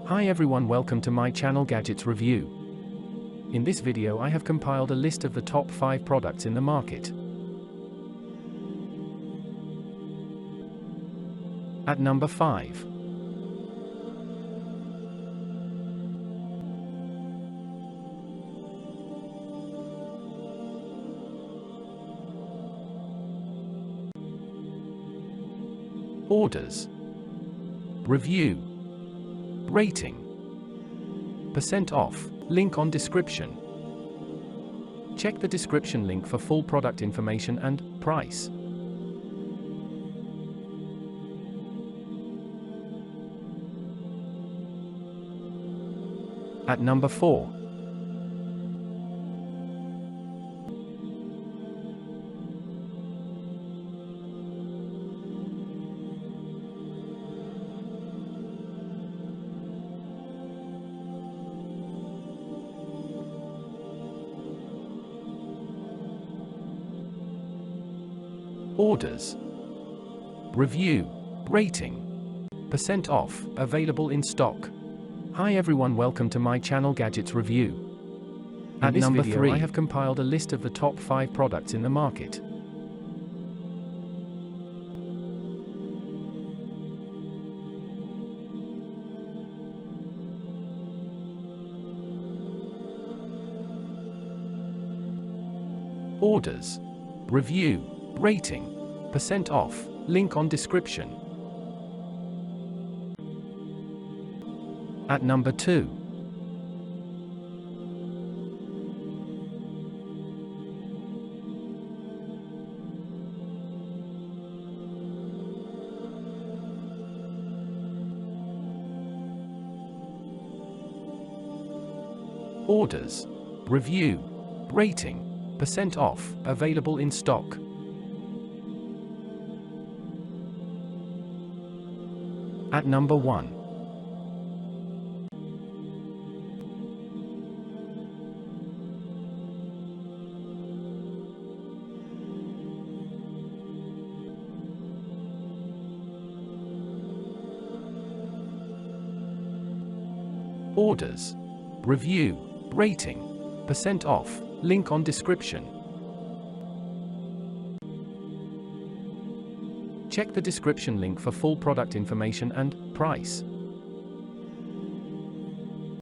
Hi everyone, welcome to my channel Gadgets Review. In this video I have compiled a list of the top 5 products in the market. At number 5. Orders. Review. Rating. % off. Link on description. Check the description link for full product information and price. At number 4. Orders. Review. Rating. % off. Available in stock. Hi everyone, welcome to my channel Gadgets Review. At number 3, I have compiled a list of the top 5 products in the market. Orders. Review. Rating. % off. Link on description. At number 2. Orders. Review. Rating. % off. Available in stock. At number 1. Orders. Review. Rating. % off. Link on description. Check the description link for full product information and price.